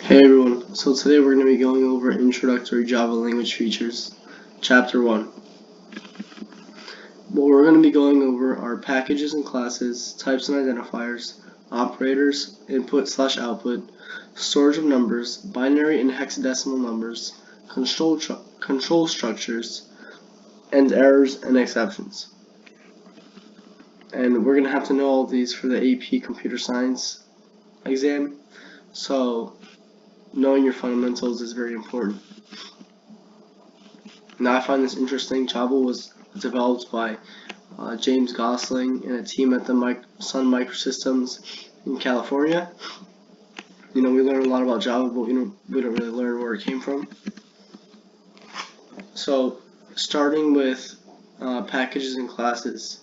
Hey everyone, so today we're going to be going over Introductory Java Language Features, Chapter 1. What we're going to be going over are packages and classes, types and identifiers, operators, input/output, storage of numbers, binary and hexadecimal numbers, control structures, and errors and exceptions. And we're going to have to know all these for the AP Computer Science exam, so knowing your fundamentals is very important. Now I find this interesting. Java was developed by James Gosling and a team at the Sun Microsystems in California. We learn a lot about Java, but we don't really learn where it came from. So starting with packages and classes.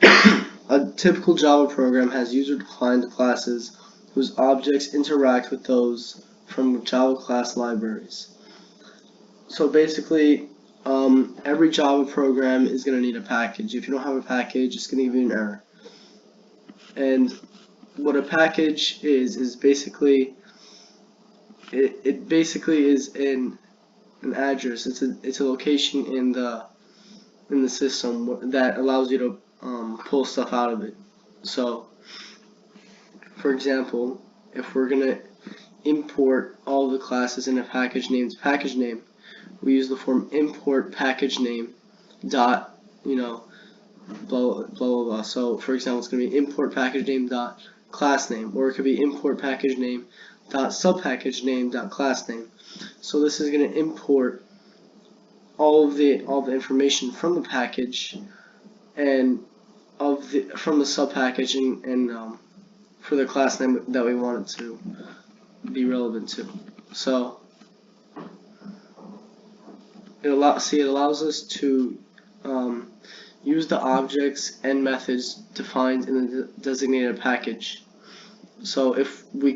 A typical Java program has user-defined classes whose objects interact with those from Java class libraries. So basically, every Java program is going to need a package. If you don't have a package, it's going to give you an error. And what a package is basically, it basically is an address. It's a location in the system that allows you to pull stuff out of it. So, for example, if we're going to import all the classes in a package named package name, we use the form import package name dot, blah, blah, blah, blah. So, for example, it's going to be import package name dot class name, or it could be import package name dot subpackage name dot class name. So this is going to import all the information from the package and from the subpackage and for the class name that we want it to be relevant to. So it allows us to use the objects and methods defined in the designated package. So if we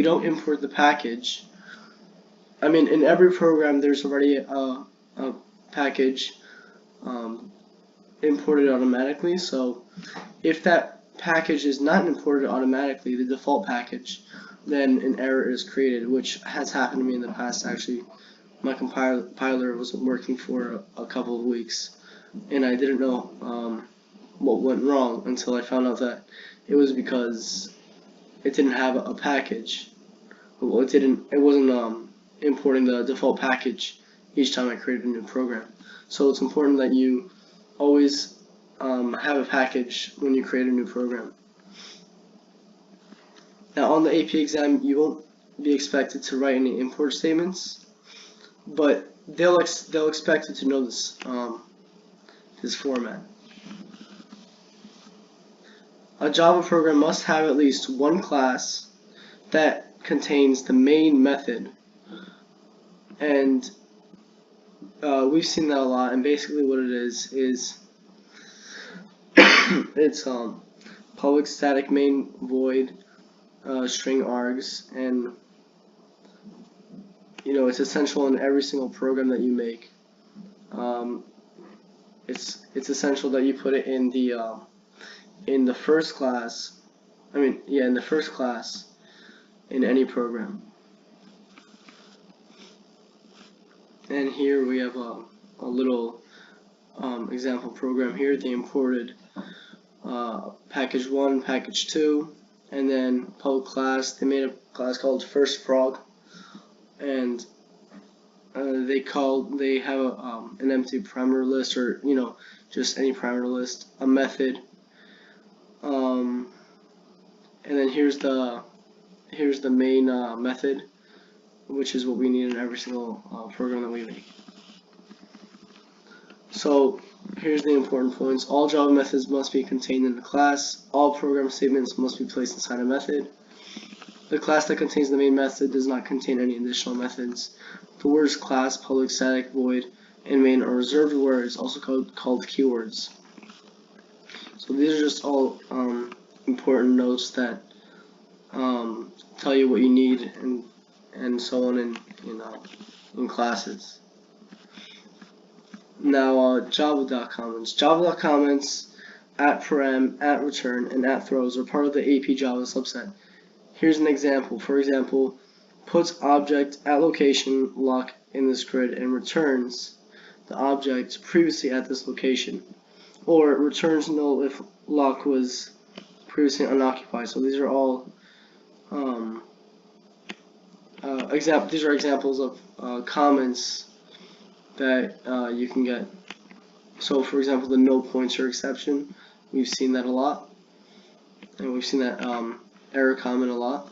don't import the package, in every program there's already a package imported automatically. So if that package is not imported automatically, the default package, then an error is created, which has happened to me in the past. Actually, my compiler wasn't working for a couple of weeks, and I didn't know what went wrong until I found out that it was because it didn't have a package. Well, it wasn't importing the default package each time I created a new program. So it's important that you always have a package when you create a new program. Now on the AP exam, you won't be expected to write any import statements, but they'll expect you to know this this format. A Java program must have at least one class that contains the main method, and we've seen that a lot. And basically, what it is it's public static main void string args, and it's essential in every single program that you make. It's essential that you put it in the first class. In the first class in any program. And here we have a little example program here. They imported package 1, package 2, and then public class. They made a class called first frog, and they have an empty parameter list, or just any parameter list, a method, and then here's the main method, which is what we need in every single program that we make. So here's the important points. All Java methods must be contained in the class. All program statements must be placed inside a method. The class that contains the main method does not contain any additional methods. The words class, public static, void, and main are reserved words, also called keywords. So these are just all important notes that tell you what you need and so on in classes. Now Java.comments. Java.comments, @parem, @return, and @throws are part of the AP Java subset. here's an example. For example, puts object at location lock in this grid and returns the object previously at this location, or returns null if lock was previously unoccupied. So these are all these are examples of comments that you can get. So for example, the no pointer exception, we've seen that a lot, and we've seen that error comment a lot.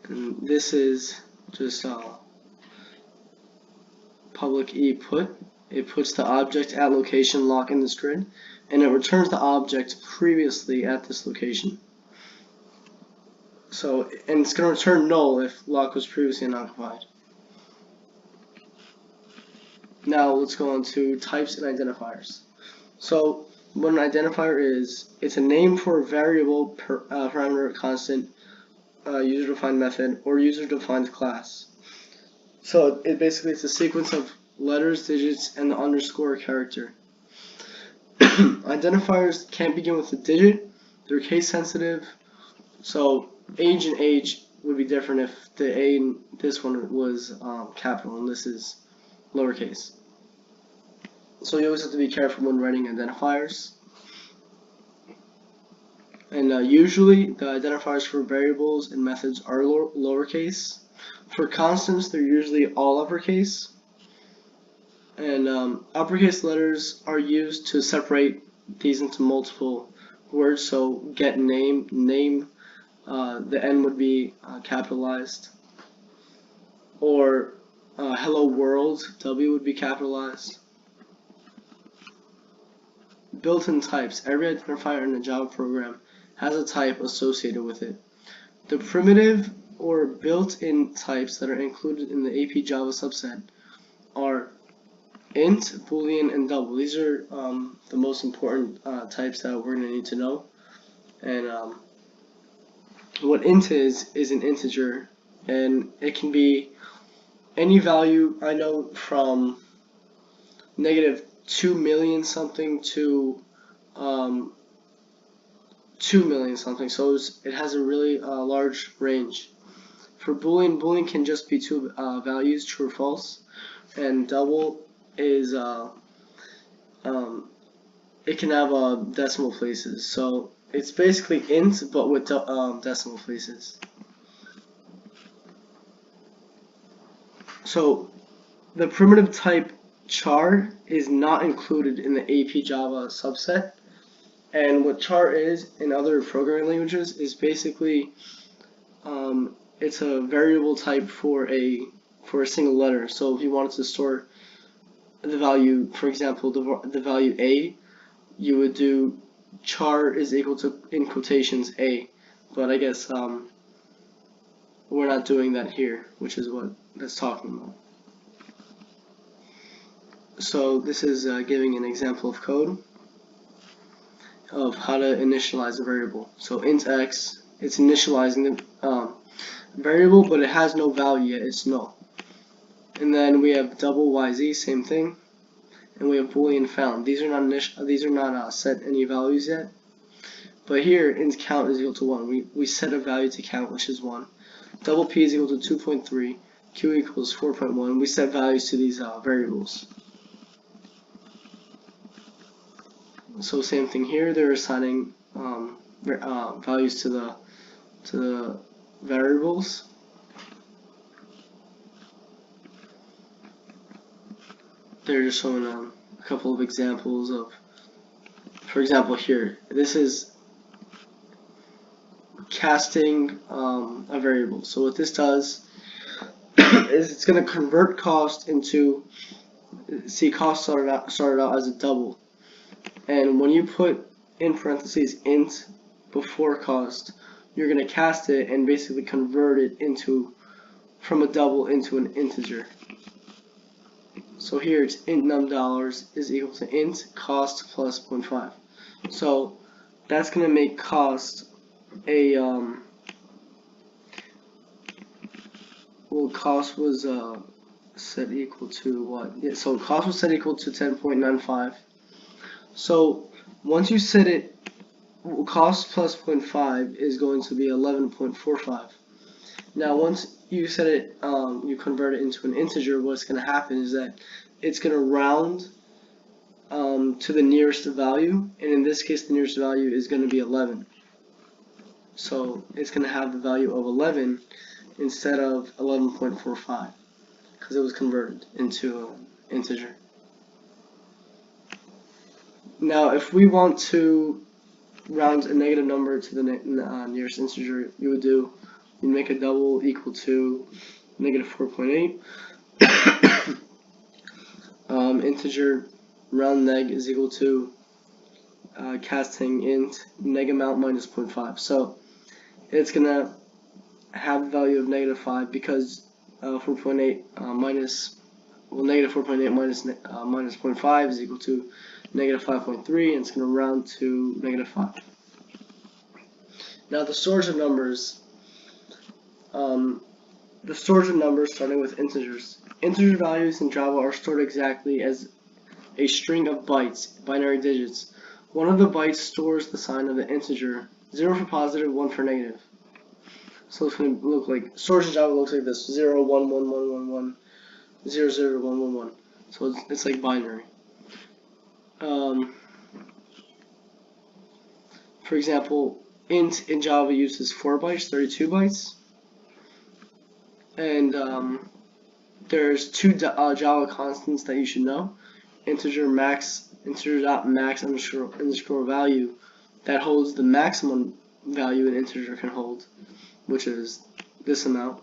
And this is just public e put. It puts the object at location lock in this grid, and it returns the object previously at this location. So, and it's going to return null if lock was previously unoccupied. Now let's go on to types and identifiers. So what an identifier is, it's a name for a variable, parameter, constant, user-defined method, or user-defined class. So it basically it's a sequence of letters, digits, and the underscore character. Identifiers can't begin with a digit. They're case sensitive. So age and age would be different if the A in this one was capital and this is lowercase. So you always have to be careful when writing identifiers. And usually the identifiers for variables and methods are lowercase. For constants, they're usually all uppercase. And uppercase letters are used to separate these into multiple words. So get name, the N would be capitalized. Or hello world, W would be capitalized. Built-in types. Every identifier in a Java program has a type associated with it. The primitive or built-in types that are included in the AP Java subset are int, boolean, and double. These are the most important types that we're going to need to know. And what int is an integer, and it can be any value. I know from -2 million something to 2 million something, so it has a really large range. For boolean, boolean can just be two values, true or false, and double is it can have decimal places. So it's basically int but with decimal places. So the primitive type char is not included in the AP Java subset, and what char is in other programming languages is basically it's a variable type for a single letter. So if you wanted to store the value, for example, the value A, you would do char is equal to, in quotations, A, but I guess we're not doing that here, which is what that's talking about. So this is giving an example of code of how to initialize a variable. So int x, it's initializing the variable, but it has no value yet, it's null. And then we have double yz, same thing, and we have boolean found. These are not set any values yet, but here int count is equal to 1. We set a value to count, which is 1. Double p is equal to 2.3, q equals 4.1. We set values to these variables. So same thing here. They're assigning values to the variables. They're just showing a couple of examples of, for example, here this is casting a variable. So what this does is it's going to convert cost into, see, cost started out as a double. And when you put in parentheses int before cost, you're going to cast it and basically convert it from a double into an integer. So here it's int num dollars is equal to int cost plus 0.5. So that's going to make cost a well, cost was set equal to what? Yeah, so cost was set equal to 10.95. So once you set it cost plus 0.5 is going to be 11.45. Now, once you set it, you convert it into an integer, what's going to happen is that it's going to round to the nearest value, and in this case, the nearest value is going to be 11. So it's going to have the value of 11 instead of 11.45 because it was converted into an integer. Now, if we want to round a negative number to the nearest integer, you make a double equal to negative 4.8. Integer round neg is equal to casting int neg amount minus 0.5. So it's gonna have the value of negative 5 because 4.8 negative 4.8 minus 0.5 is equal to negative 5.3, and it's going to round to negative 5. Now the storage of numbers, starting with integers. Integer values in Java are stored exactly as a string of bytes, binary digits. One of the bytes stores the sign of the integer, 0 for positive, 1 for negative. So it's going to look like, storage in Java looks like this, 0, 1, 1, 1, 1, 1, 0, 0, 1, 1, 1. So it's like binary. For example, int in Java uses 4 bytes, 32 bytes. And there's two Java constants that you should know. Integer.max underscore value that holds the maximum value an integer can hold, which is this amount.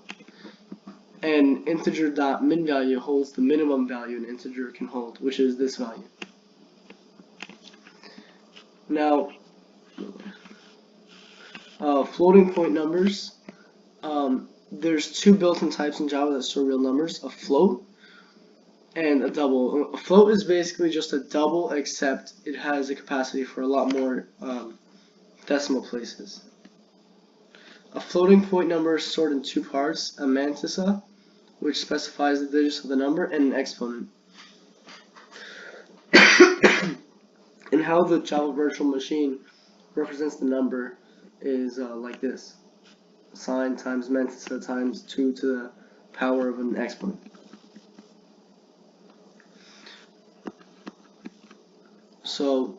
And integer.min value holds the minimum value an integer can hold, which is this value. Now, floating point numbers. There's two built-in types in Java that store real numbers: a float and a double. A float is basically just a double, except it has a capacity for a lot more decimal places. A floating point number is stored in two parts: a mantissa, which specifies the digits of the number, and an exponent. And how the Java virtual machine represents the number is like this: sign times mantissa times 2 to the power of an exponent. So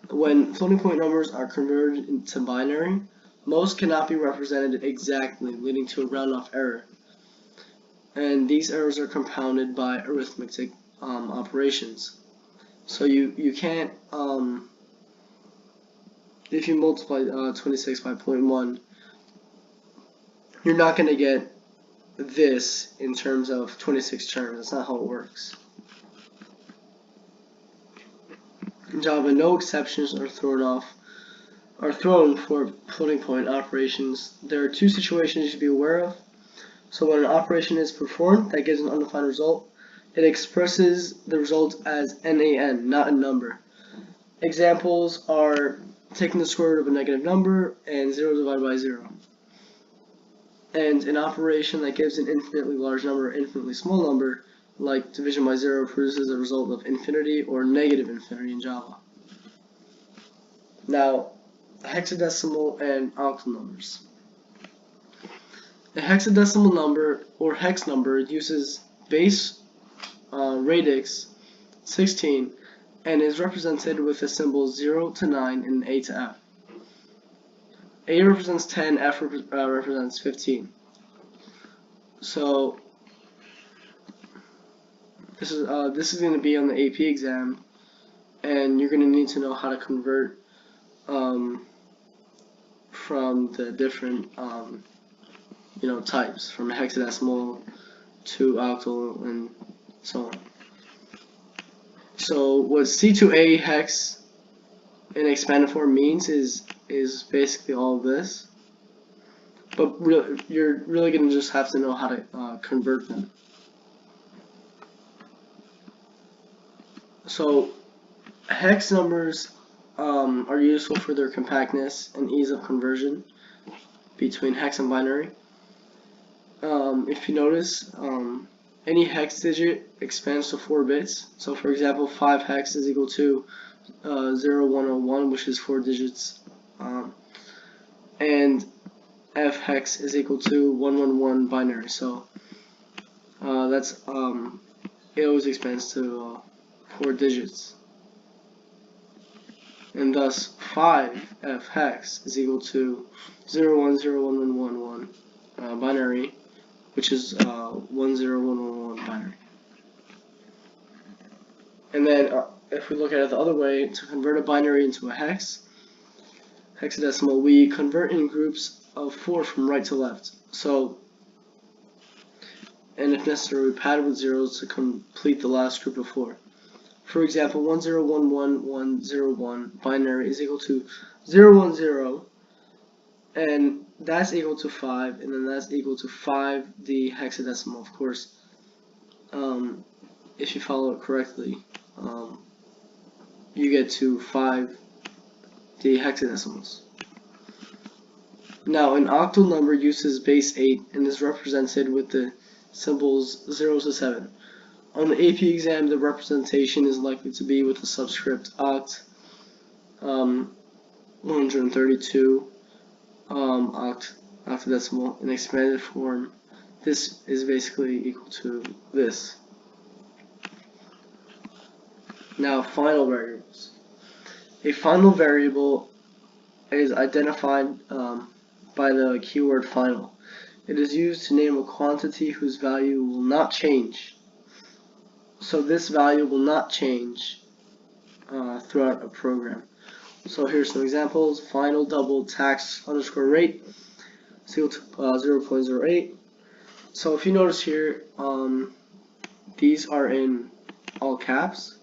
when floating point numbers are converted into binary, most cannot be represented exactly, leading to a round-off error. And these errors are compounded by arithmetic operations. So you can't, if you multiply 26 by 0.1, you're not going to get this in terms of 26 terms. That's not how it works. In Java, no exceptions are thrown for floating point operations. There are two situations you should be aware of. So when an operation is performed that gives an undefined result, it expresses the result as NaN, not a number. Examples are taking the square root of a negative number and 0 divided by 0. And an operation that gives an infinitely large number or infinitely small number, like division by 0, produces a result of infinity or negative infinity in Java. Now, hexadecimal and octal numbers. A hexadecimal number or hex number uses base radix 16 and is represented with the symbols 0 to 9 and A to F. A represents 10, F represents 15. So this is going to be on the AP exam, and you're going to need to know how to convert from the different types, from hexadecimal to octal and so on. So what C2A hex in expanded form means is basically all of this, but you're really going to just have to know how to convert them. So hex numbers are useful for their compactness and ease of conversion between hex and binary. If you notice, any hex digit expands to 4 bits. So for example, 5 hex is equal to 0101, which is 4 digits, and F hex is equal to 111 binary. So that's it always expands to 4 digits, and thus 5F hex is equal to 010111 binary, which is 10111 binary. And then if we look at it the other way, to convert a binary into a hexadecimal, we convert in groups of 4 from right to left. So, and if necessary, we pad with zeros to complete the last group of 4. For example, 1011101 binary is equal to 010, and that's equal to 5, and then that's equal to 5 the hexadecimal. Of course, if you follow it correctly, you get to 5 the hexadecimals. Now, an octal number uses base 8 and is represented with the symbols 0 to 7. On the AP exam, the representation is likely to be with the subscript oct, 132, octadecimal. In expanded form, this is basically equal to this. Now, final variables. A final variable is identified by the keyword final. It is used to name a quantity whose value will not change. So this value will not change throughout a program. So here's some examples. Final double tax underscore rate is equal to 0.08. So if you notice here, these are in all caps.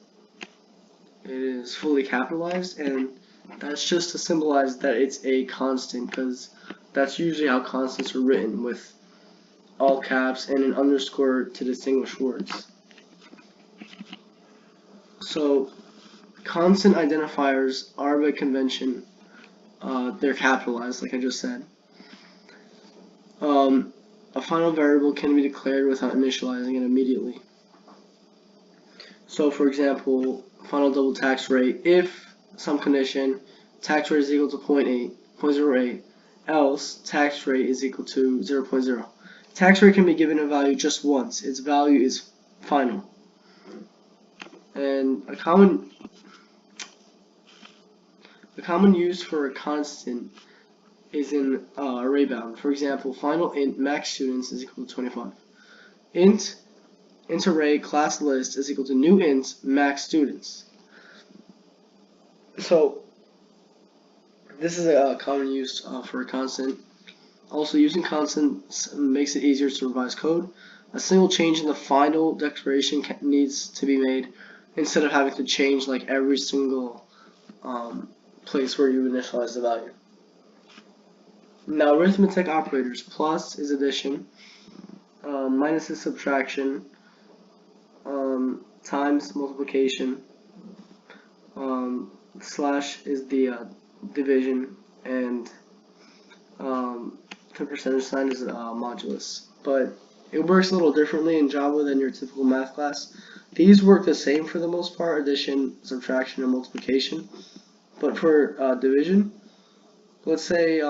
It is fully capitalized, and that's just to symbolize that it's a constant, because that's usually how constants are written, with all caps and an underscore to distinguish words. So constant identifiers are by convention, they're capitalized like I just said. A final variable can be declared without initializing it immediately. So for example, final double tax rate, if some condition, tax rate is equal to 0.08, else tax rate is equal to 0.0. Tax rate can be given a value just once. Its value is final. And a common use for a constant is in array bound. For example, final int max students is equal to 25. Int array class list is equal to new int max students. So this is a common use for a constant. Also, using constants makes it easier to revise code. A single change in the final declaration needs to be made instead of having to change like every single place where you initialize the value. Now, arithmetic operators. Plus is addition, minus is subtraction, times multiplication, slash is the division, and the percentage sign is modulus. But it works a little differently in Java than your typical math class. These work the same for the most part, addition, subtraction, and multiplication. But for division, let's say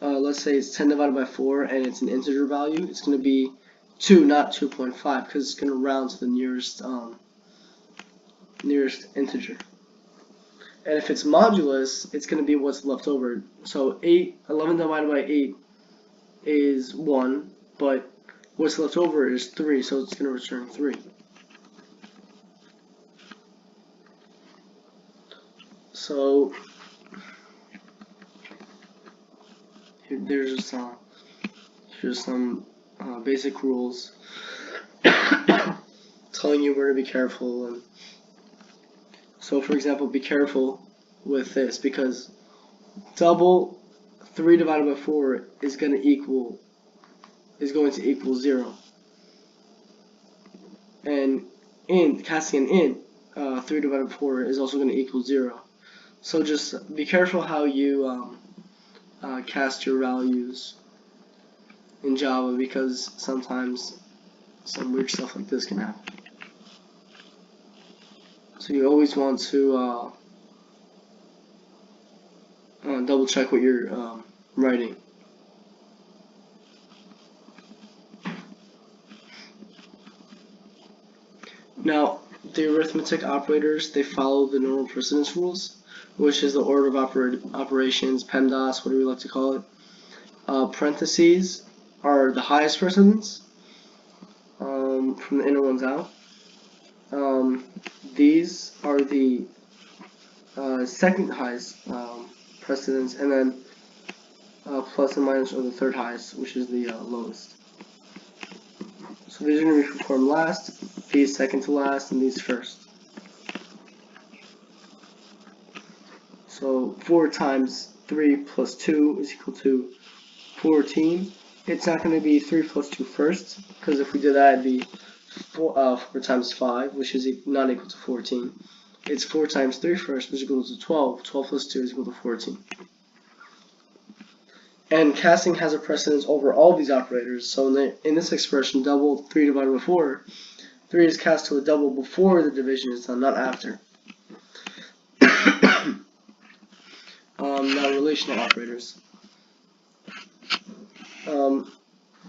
it's 10 divided by 4 and it's an integer value. It's going to be 2, not 2.5, because it's going to round to the nearest integer. And if it's modulus, it's going to be what's left over. So 11 divided by 8 is 1, but what's left over is 3, so it's going to return 3. So here's some basic rules telling you where to be careful. And so for example, be careful with this, because double 3 divided by 4 is going to equal 0. And casting an int, 3 divided by 4 is also going to equal 0. So just be careful how you cast your values in Java, because sometimes some weird stuff like this can happen. So you always want to double check what you're writing. Now, the arithmetic operators, they follow the normal precedence rules, which is the order of operations, PEMDAS, whatever you like to call it. Parentheses are the highest precedence from the inner ones out. These are the second highest precedence, and then plus and minus are the third highest, which is the lowest. So these are going to be performed last, these second to last, and these first. So 4 times 3 plus 2 is equal to 14. It's not going to be 3 plus 2 first, because if we did that, it'd be 4 times 5, which is not equal to 14. It's 4 times 3 first, which is equal to 12. 12 plus 2 is equal to 14. And casting has a precedence over all these operators. So in this expression, double 3 divided by 4, 3 is cast to a double before the division is done, not after. Now relational operators.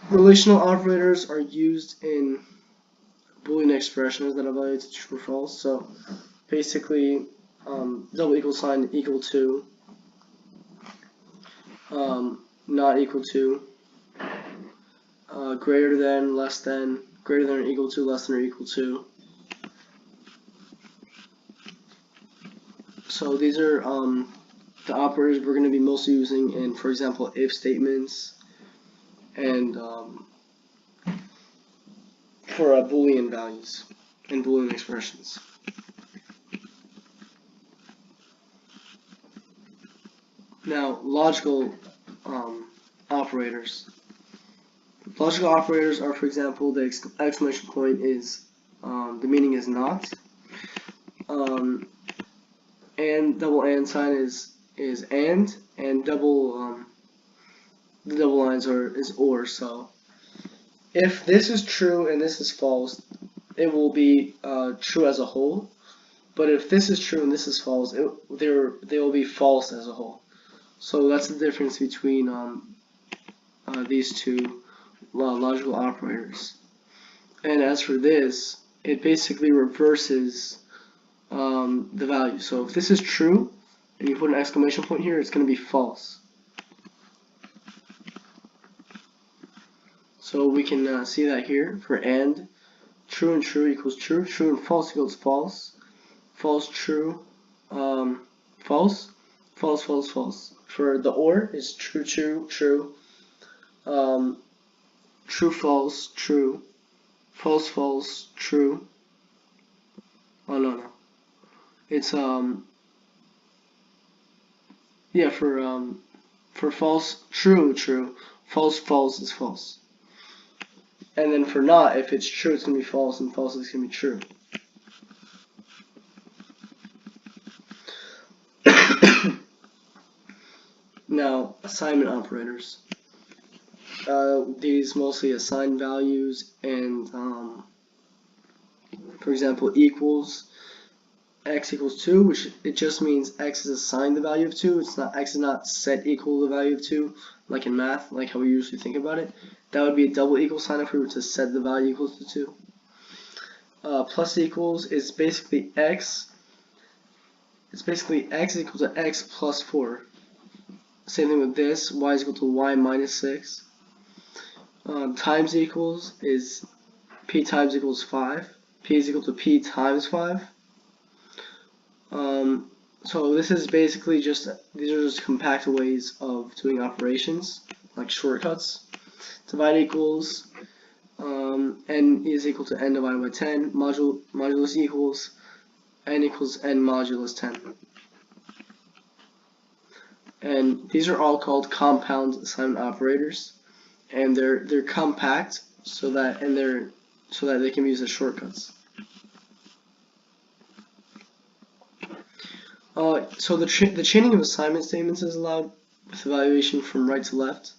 Relational operators are used in Boolean expressions that evaluate true or false. So basically, double equal sign equal to, not equal to, greater than, less than, greater than or equal to, less than or equal to. So these are the operators we're going to be mostly using in, for example, if statements and for Boolean values and Boolean expressions. Now, logical operators. Logical operators are, for example, the exclamation point is, the meaning is not, and double and sign is and double, the double lines is or. So if this is true and this is false, it will be true as a whole. But if this is true and this is false, they will be false as a whole. So that's the difference between these two logical operators. And as for this, it basically reverses the value. So if this is true and you put an exclamation point here, it's going to be false. So we can see that here for and. True and true equals true. True and false equals false. False, true, false. False, false, false. For the or is true, true, true. True, false, true. False, false, true. Oh no. It's yeah, for false, true, true. False, false is false. And then for not, if it's true, it's gonna be false, and false is gonna be true. Now, assignment operators. These mostly assign values and, for example, equals. X equals 2, which it just means x is assigned the value of 2. It's not, x is not set equal to the value of 2, like in math, like how we usually think about it. That would be a double equal sign if we were to set the value equals to 2. Plus equals is basically x. It's basically x is equal to x plus 4. Same thing with this, y is equal to y minus 6. Times equals is p times equals 5. P is equal to p times 5. So this is basically these are just compact ways of doing operations, like shortcuts. Divide equals, n is equal to n divided by 10, modulus equals, n equals n modulus 10. And these are all called compound assignment operators, and they're compact so that they can be used as shortcuts. So the chaining of assignment statements is allowed with evaluation from right to left.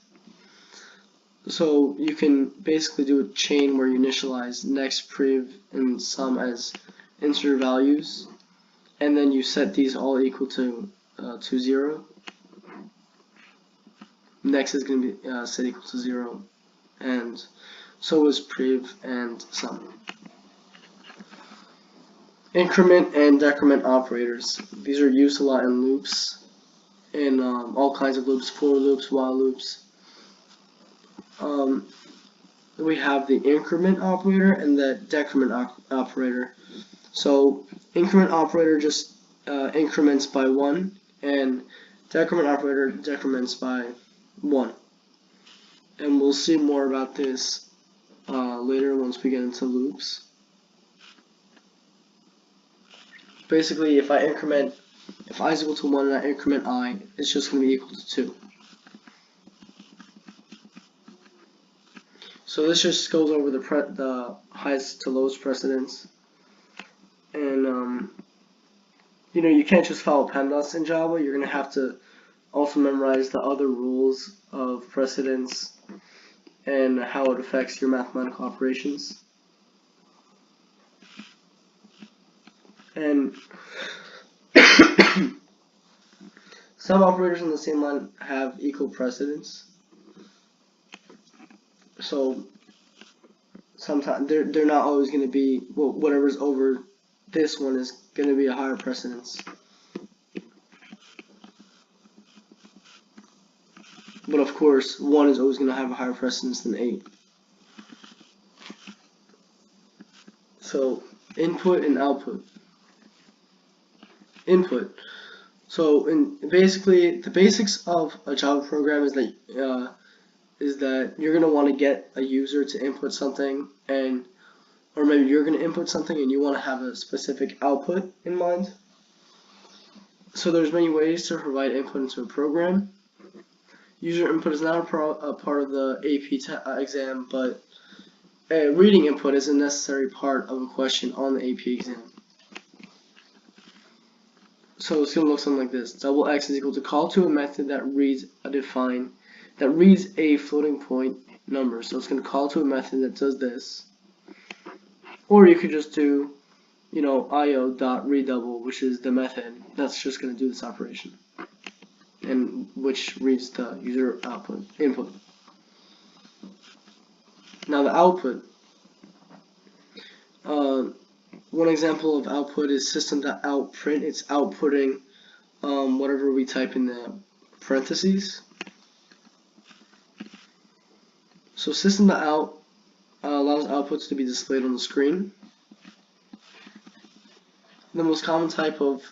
So you can basically do a chain where you initialize next, prev, and sum as integer values, and then you set these all equal to 0. Next is going to be set equal to 0, and so is prev and sum. Increment and decrement operators. These are used a lot in loops, in all kinds of loops, for loops, while loops. We have the increment operator and the decrement operator. So increment operator just increments by 1, and decrement operator decrements by 1. And we'll see more about this later once we get into loops. Basically, if I is equal to 1 and I increment I, it's just going to be equal to 2. So this just goes over the highest to lowest precedence. And you know, you can't just follow PEMDAS in Java. You're going to have to also memorize the other rules of precedence and how it affects your mathematical operations. And some operators in the same line have equal precedence. So sometimes they're not always going to be, well, whatever's over this one is going to be a higher precedence. But of course, 1 is always going to have a higher precedence than 8. So input and output. Input. So basically, the basics of a Java program is that you're going to want to get a user to input something, or maybe you're going to input something and you want to have a specific output in mind. So there's many ways to provide input into a program. User input is not a part of the AP exam, but reading input is a necessary part of a question on the AP exam. So it's going to look something like this. Double X is equal to call to a method that reads a floating point number. So it's going to call to a method that does this. Or you could just do, you know, io.readdouble, which is the method that's just going to do this operation, and which reads the user input. Now the output. One example of output is system.outprint. It's outputting whatever we type in the parentheses. So system.out allows outputs to be displayed on the screen. The most common type of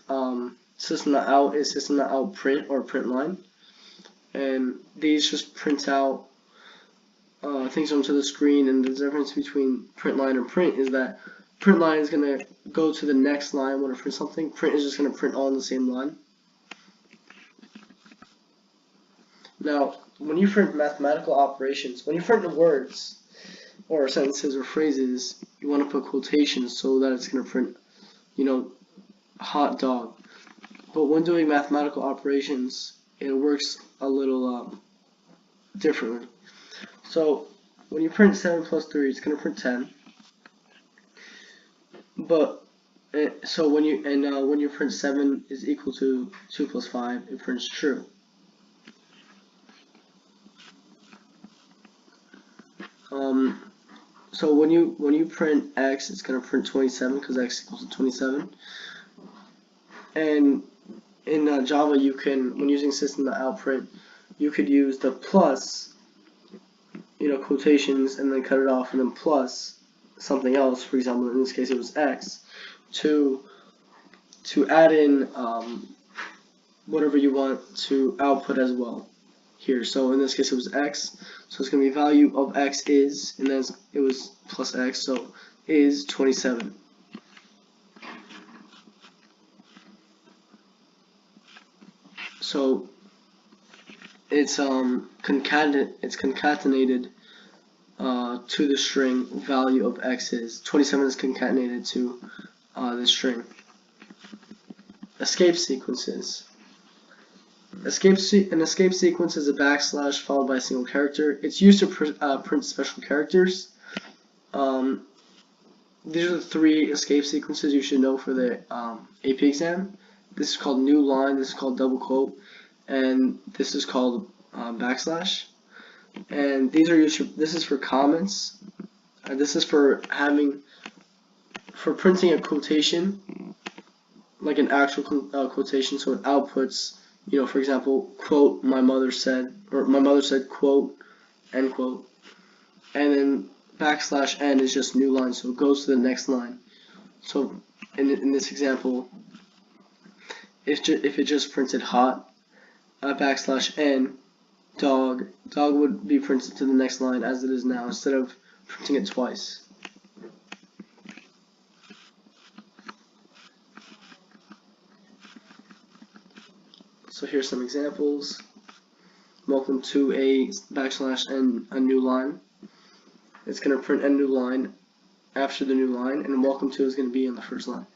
system.out is system.outprint or print line, and these just print out things onto the screen. And the difference between print line and print is that print line is going to go to the next line when it prints something. Print is just going to print all on the same line. Now, when you print mathematical operations, when you print the words or sentences or phrases, you want to put quotations so that it's going to print, you know, hot dog. But when doing mathematical operations, it works a little differently. So when you print 7 plus 3, it's going to print 10. But so when you print 7 is equal to 2 plus 5, it prints true. So when you print x, it's going to print 27 because x equals to 27. And in Java, you can, when using system.outprint, you could use the plus, you know, quotations, and then cut it off, and then plus something else. For example, in this case, it was x, to add in whatever you want to output as well here. So in this case, it was x, so it's going to be value of x is, and then it was plus x, so is 27. So it's concatenated to the string value of x is. 27 is concatenated to the string. Escape sequences. An escape sequence is a backslash followed by a single character. It's used to print special characters. these are the 3 escape sequences you should know for the AP exam. This is called new line, this is called double quote, and this is called backslash. And these are used. This is for comments. This is for printing a quotation, like an actual quotation. So it outputs, for example, quote my mother said, or my mother said quote, end quote. And then backslash n is just new line, so it goes to the next line. So in this example, if it just printed hot, backslash n, dog would be printed to the next line as it is now, instead of printing it twice. So here's some examples. Welcome to a backslash n, a new line. It's going to print a new line after the new line, and welcome to is going to be in the first line.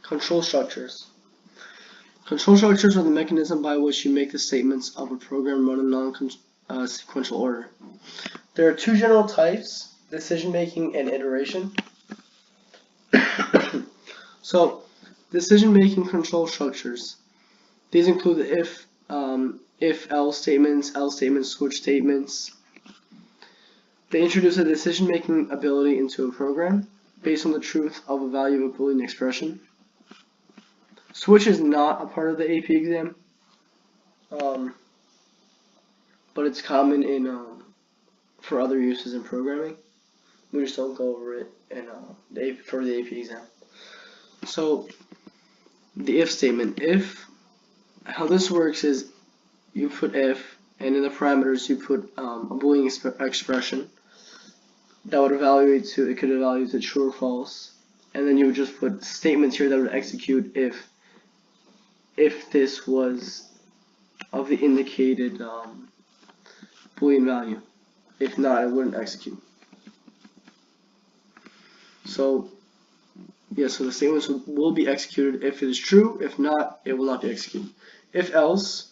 Control structures. Control structures are the mechanism by which you make the statements of a program run in non-sequential order. There are 2 general types, decision-making and iteration. So, decision-making control structures. These include the if, else statements, switch statements. They introduce a decision-making ability into a program based on the truth of a value of a Boolean expression. Switch is not a part of the AP exam, but it's common for other uses in programming. We just don't go over it for the AP exam. So the if statement. How this works is you put if, and in the parameters you put a Boolean expression that would evaluate it could evaluate to true or false, and then you would just put statements here that would execute if this was of the indicated Boolean value. If not, it wouldn't execute. So the statements will be executed if it is true. If not, it will not be executed. If else,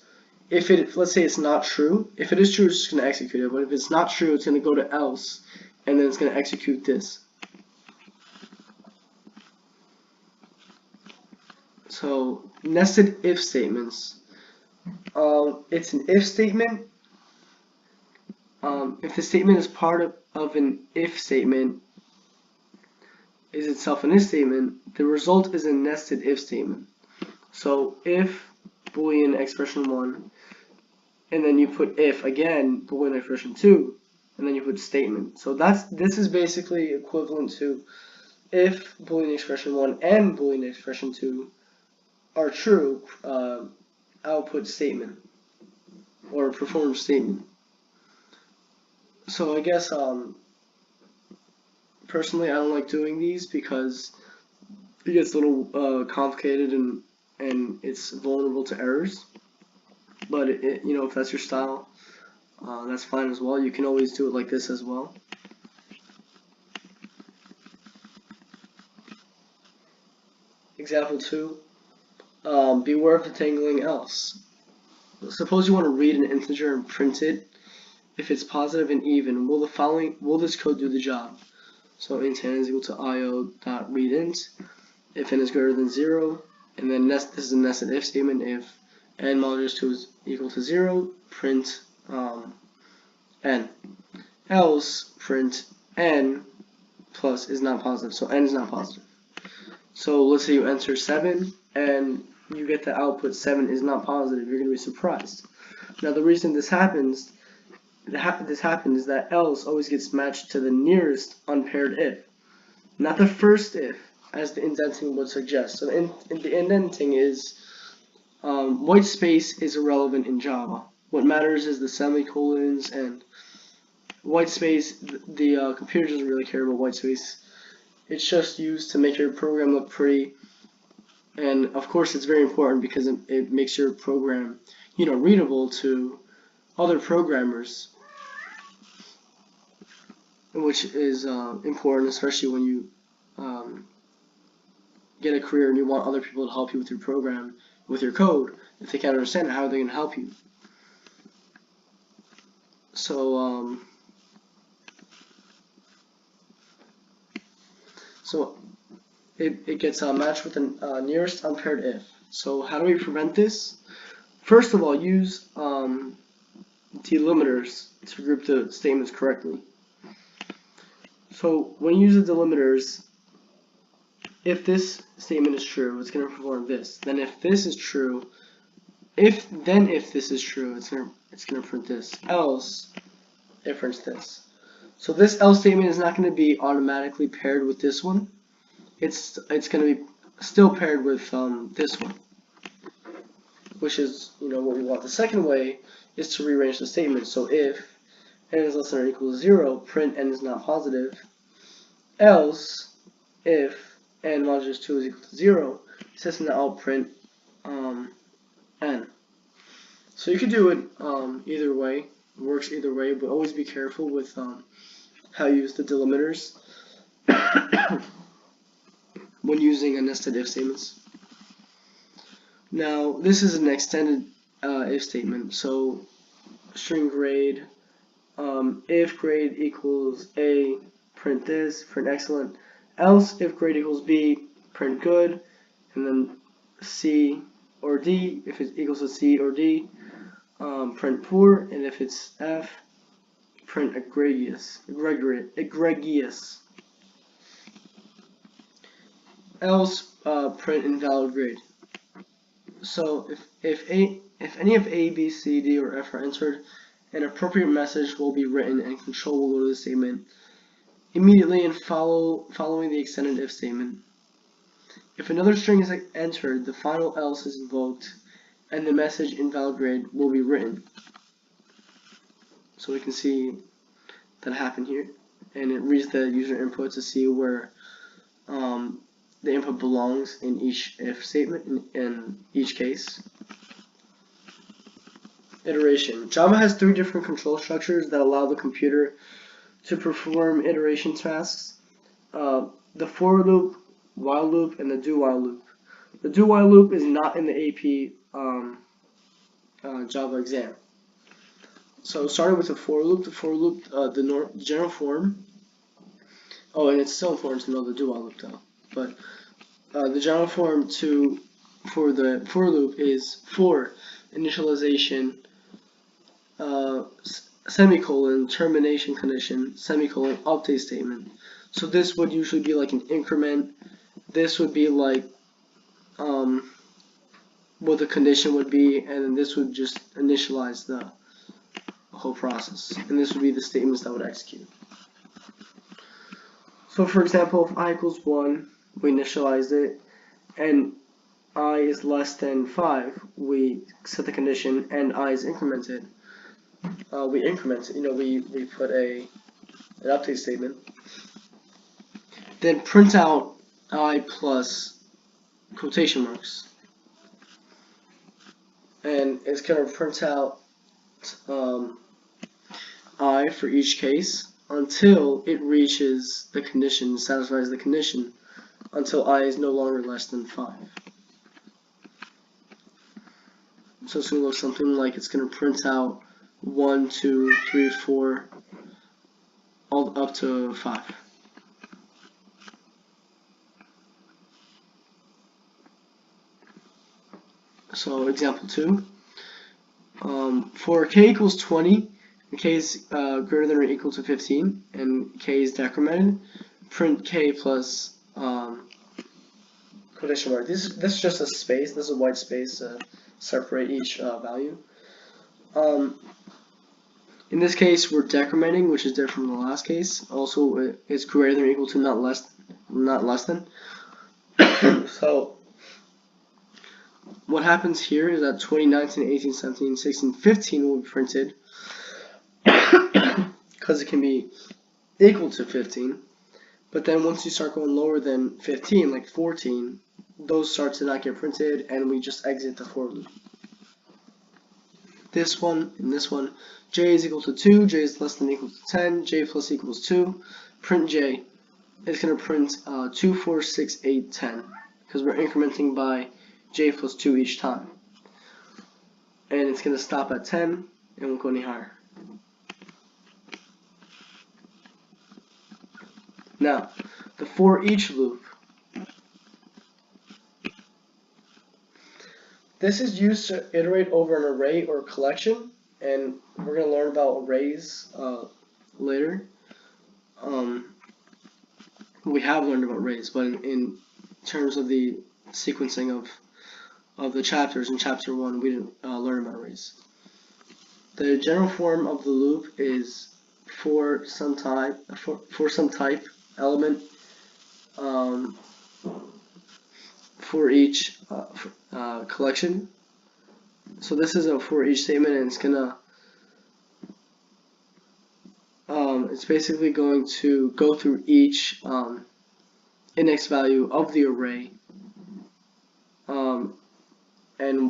let's say it's not true. If it is true, it's just going to execute it. But if it's not true, it's going to go to else, and then it's going to execute this. So nested if statements. It's an if statement. If the statement is part of an if statement, is itself an if statement, the result is a nested if statement. So if Boolean expression 1, and then you put if again Boolean expression 2, and then you put statement. So this is basically equivalent to if Boolean expression 1 and Boolean expression 2 are true, output statement or perform statement. So I guess personally I don't like doing these because it gets a little complicated and it's vulnerable to errors. But if that's your style, that's fine as well. You can always do it like this as well. Example 2. Beware of the tangling else. Suppose you want to read an integer and print it. If it's positive and even, will this code do the job? So int n is equal to io.readInt. If n is greater than 0, and then this is a nested if statement. If n modulus 2 is equal to 0, print n. Else print n plus is not positive. So n is not positive. So let's say you enter 7 and you get the output 7 is not positive. You're going to be surprised. Now the reason this happens is that else always gets matched to the nearest unpaired if, not the first if, as the indenting would suggest. So the indenting is white space is irrelevant in Java. What matters is the semicolons and white space. The computer doesn't really care about white space. It's just used to make your program look pretty, and of course it's very important because it makes your program, readable to other programmers, which is important, especially when you get a career and you want other people to help you with your program, with your code. If they can't understand it, how are they going to help you? So So it gets matched with the nearest unpaired if. So how do we prevent this? First of all, use delimiters to group the statements correctly. So when you use the delimiters, if this statement is true, it's going to perform this. Then if this is true, if this is true, it's going to print this. Else, it prints this. So this else statement is not going to be automatically paired with this one. It's going to be still paired with this one, which is what we want. The second way is to rearrange the statement. So if n is less than or equal to 0, print n is not positive. Else, if n modulus 2 is equal to 0, system out print n. So you could do it either way. It works either way, but always be careful with how you use the delimiters when using a nested if statements. Now, this is an extended if statement. So string grade, if grade equals A, print this, print excellent. Else, if grade equals B, print good. And then C or D, if it equals to C or D, print poor. And if it's F, print egregious. Else, print invalid grade. So if any of A, B, C, D, or F are entered, an appropriate message will be written and control will go to the statement immediately and following the extended if statement. If another string is entered, the final else is invoked and the message invalid grade will be written. So we can see that happen here, and it reads the user input to see where the input belongs in each if statement in each case. Iteration. Java has 3 different control structures that allow the computer to perform iteration tasks. The for loop, while loop, and the do while loop. The do while loop is not in the AP Java exam. So starting with the for loop, the general form. Oh, and it's still important to know the do while loop though. But the general form for the for loop is for initialization, semicolon, termination condition, semicolon, update statement. So this would usually be like an increment. This would be like what the condition would be, and then this would just initialize the whole process. And this would be the statements that would execute. So for example, if I equals 1, we initialize it, and I is less than 5, we set the condition, and I is incremented. We increment it, we put an update statement. Then print out I plus quotation marks. And it's going to print out I for each case until it reaches the condition, satisfies the condition, until I is no longer less than 5. So it's going to look something like it's going to print out 1, 2, 3, 4, all up to 5. So example 2, for k equals 20, and k is greater than or equal to 15, and k is decremented, print k plus quotation mark. This is just a space. This is a white space to separate each value. In this case, we're decrementing, which is different from the last case. Also, it's greater than or equal to, not less than. So what happens here is that 20, 19, 18, 17, 16, 15 will be printed because it can be equal to 15. But then once you start going lower than 15, like 14, those start to not get printed, and we just exit the for loop. This one and this one, j is equal to 2, j is less than or equal to 10, j plus equals 2, print j. It's going to print 2, 4, 6, 8, 10, because we're incrementing by j plus 2 each time. And it's going to stop at 10 and won't go any higher. Now, the for each loop. This is used to iterate over an array or collection, and we're going to learn about arrays later. We have learned about arrays, but in terms of the sequencing of the chapters in chapter 1, we didn't learn about arrays. The general form of the loop is for some type element for each collection. So this is a for each statement, and it's gonna it's basically going to go through each index value of the array, and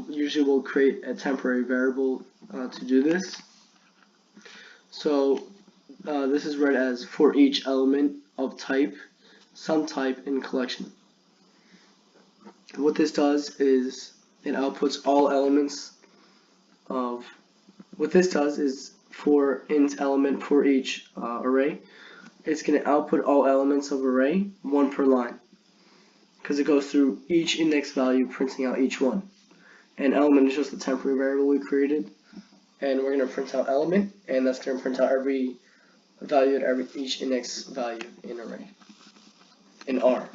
usually we'll create a temporary variable to do this. So this is read as for each element of type, some type in collection. What this does is it outputs all elements of, what this does is for int element for each array, it's going to output all elements of array, one per line, because it goes through each index value, printing out each one. And element is just a temporary variable we created, and we're going to print out element, and that's going to print out every value at each index value in array, in R.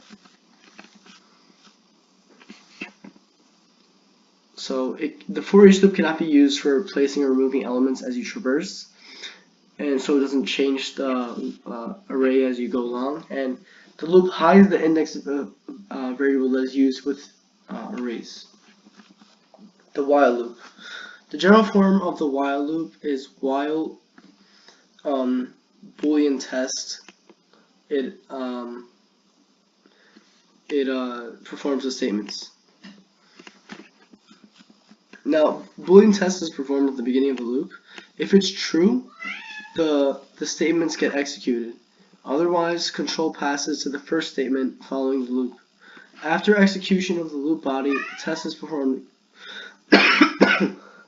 So the for each loop cannot be used for replacing or removing elements as you traverse, and so it doesn't change the array as you go along. And the loop hides the index variable that is used with arrays. The while loop. The general form of the while loop is while Boolean test. It performs the statements. Now, Boolean test is performed at the beginning of the loop. If it's true, the statements get executed. Otherwise, control passes to the first statement following the loop. After execution of the loop body, the test is performed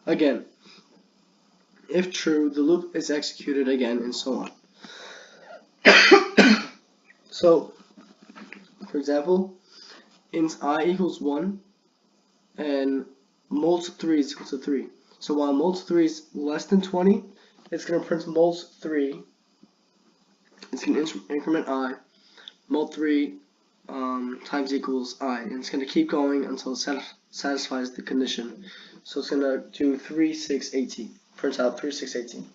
again. If true, the loop is executed again, and so on. So, for example, int I equals 1, and molt3 is equal to 3. So while molt3 is less than 20, it's going to print molt3. It's going to increment I. Molt3 times equals I. And it's going to keep going until it satisfies the condition. So it's going to do 3, 6, 18. Prints out 3, 6, 18.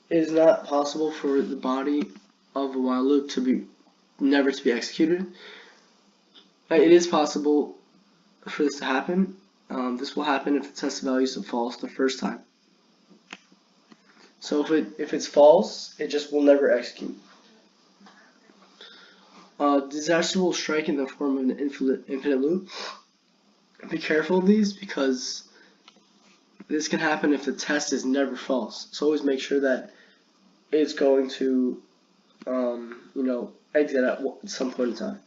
It is not possible for the body of a while loop to be never to be executed. It is possible for this to happen. This will happen if the test value is false the first time. So if it's false, it just will never execute. Disaster will strike in the form of an infinite loop. Be careful of these, because this can happen if the test is never false. So always make sure that it's going to exit at some point in time.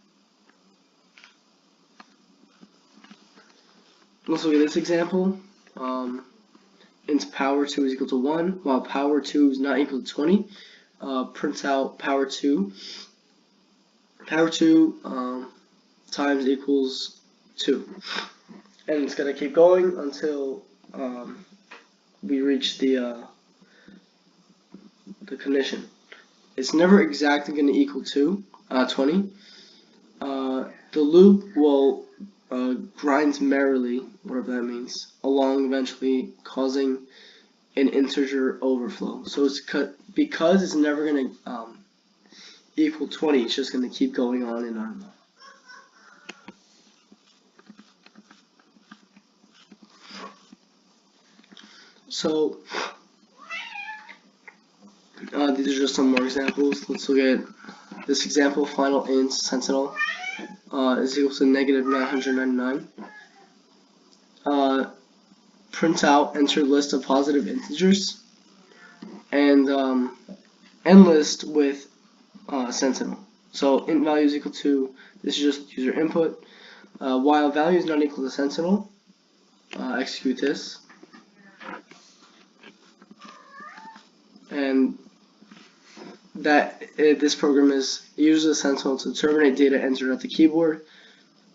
Let's look at this example. Int power 2 is equal to 1, while power 2 is not equal to 20. Prints out power 2. Power 2 times equals 2. And it's going to keep going until we reach the condition. It's never exactly going to equal 20. The loop will grinds merrily, whatever that means, along, eventually causing an integer overflow. So it's because it's never going to equal 20, it's just going to keep going on and on. So these are just some more examples. Let's look at this example. Final int sentinel is equal to -999. Print out enter list of positive integers, and end list with sentinel. So int value is equal to, this is just user input. While value is not equal to sentinel, execute this, and this program uses a sentinel to terminate data entered at the keyboard.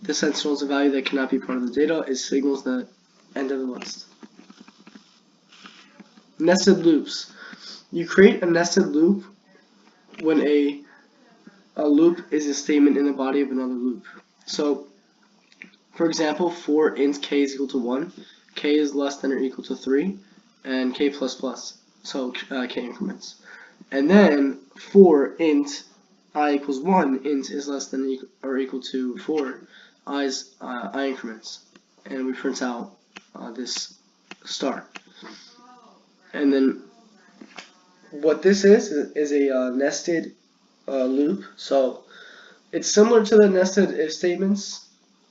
The sentinel is a value that cannot be part of the data. It signals the end of the list. Nested loops. You create a nested loop when a loop is a statement in the body of another loop. So, for example, for int k is equal to 1, k is less than or equal to 3, and k plus plus, so k increments. And then for int I equals 1, int is less than or equal to 4, I increments. And we print out this star. And then what this is a nested loop. So it's similar to the nested if statements,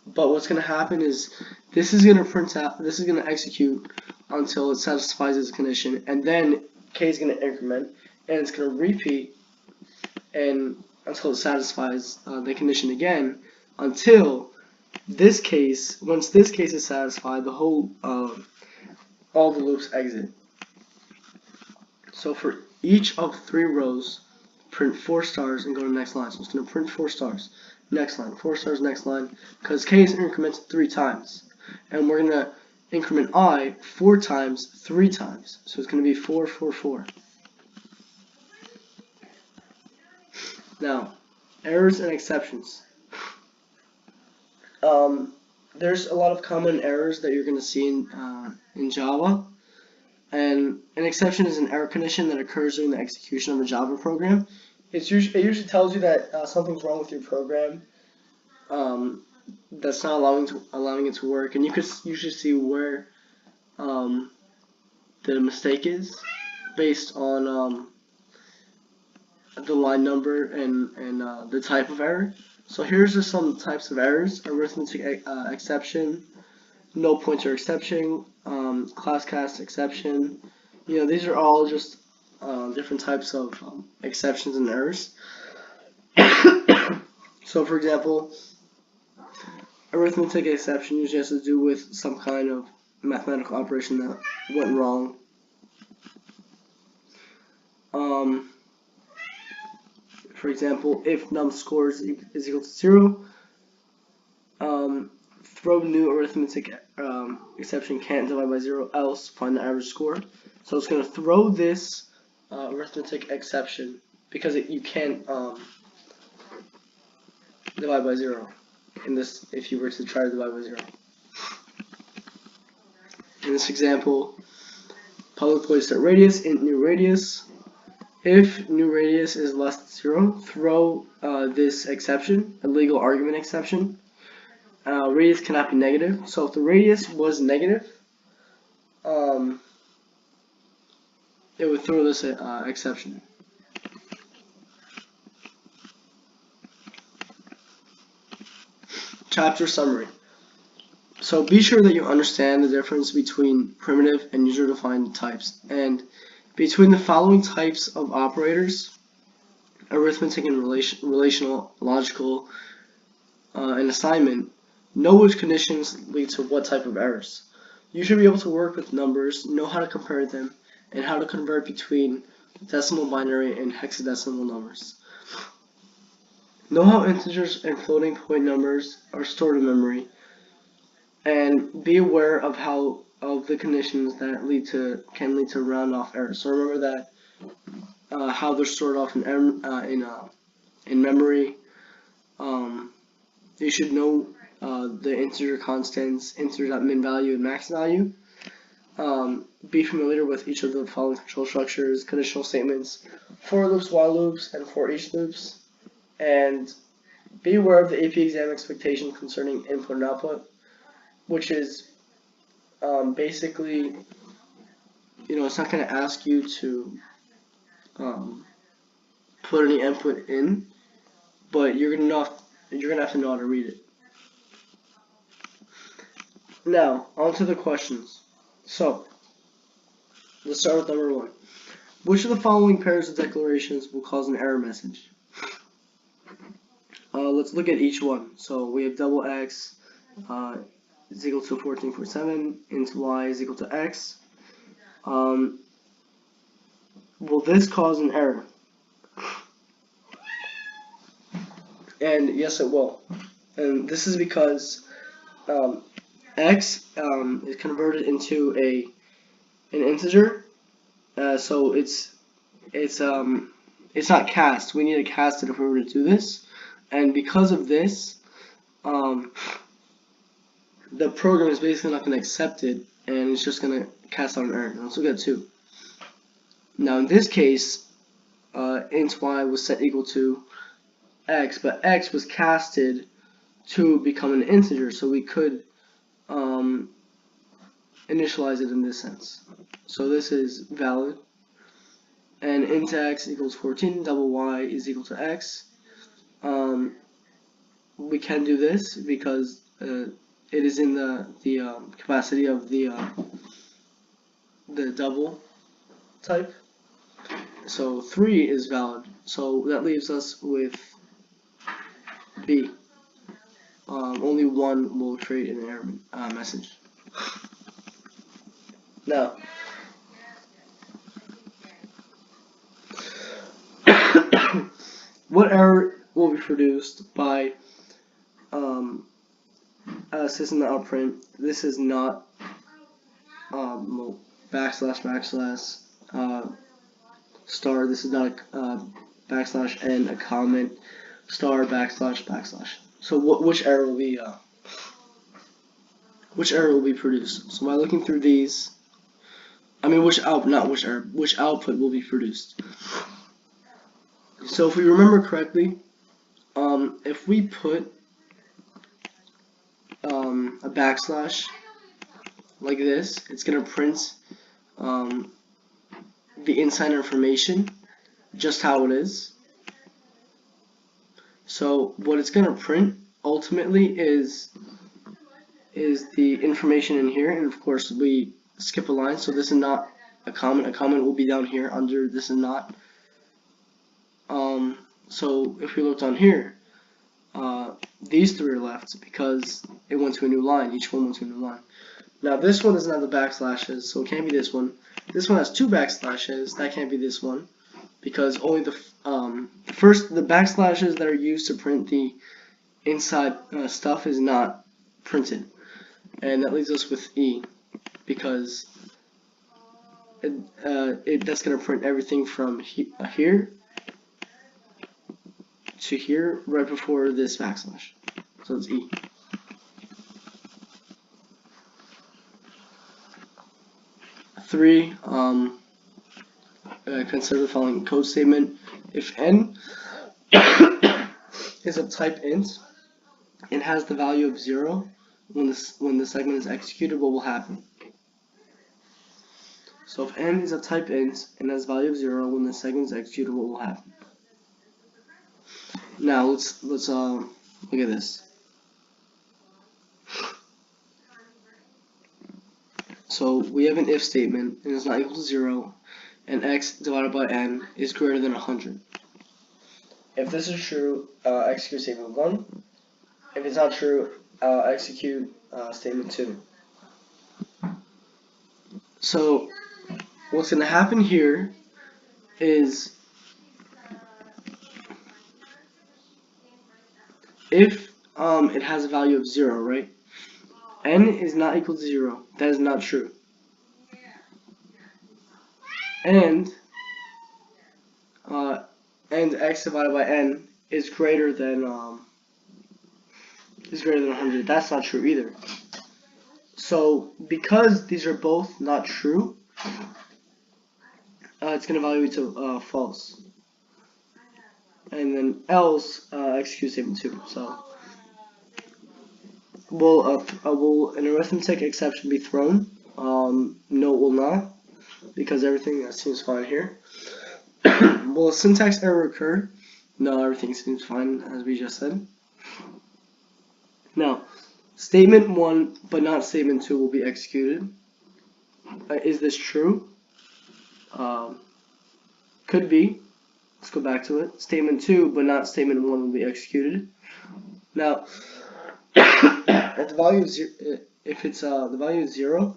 but what's going to happen is this is going to print out, this is going to execute until it satisfies its condition, and then k is going to increment, and it's going to repeat and until it satisfies the condition again, until this case, once this case is satisfied, the whole all the loops exit. So for each of 3 rows, print 4 stars and go to the next line. So it's going to print 4 stars, next line, 4 stars, next line, because k is incremented 3 times, and we're going to increment I 4 times 3 times. So it's going to be 4, 4, 4. Now, errors and exceptions. There's a lot of common errors that you're going to see in Java, and an exception is an error condition that occurs during the execution of a Java program. It usually tells you that something's wrong with your program, that's not allowing it to work, and you could usually see where the mistake is based on the line number and the type of error. So here's just some types of errors: arithmetic exception, no pointer exception, class cast exception. You know, these are all just different types of exceptions and errors. So for example, arithmetic exception usually has to do with some kind of mathematical operation that went wrong. For example, if num score is equal to 0, throw new arithmetic exception can't divide by 0, else find the average score. So it's going to throw this arithmetic exception because you can't divide by 0 in this if you were to try to divide by 0. In this example, public void set radius, int new radius. If new radius is less than 0, throw this exception, a legal argument exception. Radius cannot be negative, so if the radius was negative, it would throw this exception. Chapter summary. So be sure that you understand the difference between primitive and user-defined types, and between the following types of operators: arithmetic and relational, logical, and assignment. Know which conditions lead to what type of errors. You should be able to work with numbers, know how to compare them, and how to convert between decimal, binary, and hexadecimal numbers. Know how integers and floating point numbers are stored in memory, and be aware of the conditions that can lead to round off errors. So remember that how they're stored off in memory. You should know the integer constants, integer.min value and max value. Be familiar with each of the following control structures: conditional statements, for loops, while loops, and for each loops. And be aware of the AP exam expectation concerning input and output, which is basically, it's not going to ask you to put any input in, but you're going to have to know how to read it. Now, on to the questions. So, let's start with number 1. Which of the following pairs of declarations will cause an error message? Let's look at each one. So we have double x is equal to 14.7, int y is equal to x. Will this cause an error? And yes, it will. And this is because x is converted into an integer, so it's not cast. We need to cast it if we were to do this, and because of this, the program is basically not going to accept it, and it's just going to cast out an error. Let's look at 2. Now in this case, int y was set equal to x, but x was casted to become an integer, so we could initialize it in this sense. So this is valid, and int x equals 14, double y is equal to x. We can do this because it is in the capacity of the double type. So 3 is valid. So that leaves us with B. Only 1 will create an error message. Now, what error will be produced by system.out.print? This is not backslash star. This is not a backslash n, a comment, star, backslash. So which error will be produced? So by looking through these, which output will be produced? So if we remember correctly, if we put a backslash like this, it's going to print the inside information just how it is. So what it's going to print ultimately is the information in here, and of course we skip a line, so this is not a comment. A comment will be down here under this is not. So if we look down here, these 3 are left because it went to a new line. Each one went to a new line. Now this one doesn't have the backslashes, so it can't be this one. This one has 2 backslashes. That can't be this one because only the backslashes that are used to print the inside stuff is not printed, and that leaves us with E because that's going to print everything from here to here right before this backslash. So it's E. Three, consider the following code statement. If n is of type int and has the value of 0 when the segment is executed, what will happen? So if n is of type int and has value of 0 when the segment is executed, what will happen? Now let's look at this. So we have an if statement and it's not equal to 0, and x divided by n is greater than 100. If this is true, execute statement 1. If it's not true, execute statement 2. So what's going to happen here is if it has a value of 0, right? N is not equal to 0. That is not true. And x divided by n is greater than 100. That's not true either. So because these are both not true, it's going to evaluate to false. And then else execute statement 2. So will an arithmetic exception be thrown? No, it will not, because everything seems fine here. Will a syntax error occur? No, everything seems fine, as we just said. Now, statement 1 but not statement 2 will be executed. Is this true? Could be. Let's go back to it. Statement 2 but not statement 1 will be executed. Now, at the value of 0, if it's the value of 0,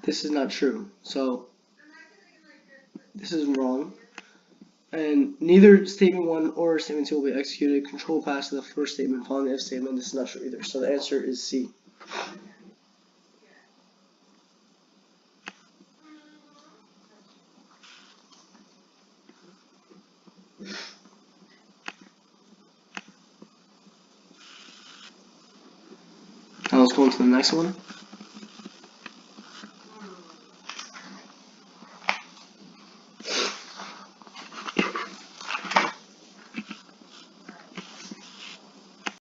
this is not true. So this is wrong. And neither statement 1 or statement 2 will be executed. Control pass to the first statement following the if statement. This is not true either. So the answer is C. Now let's go on to the next one.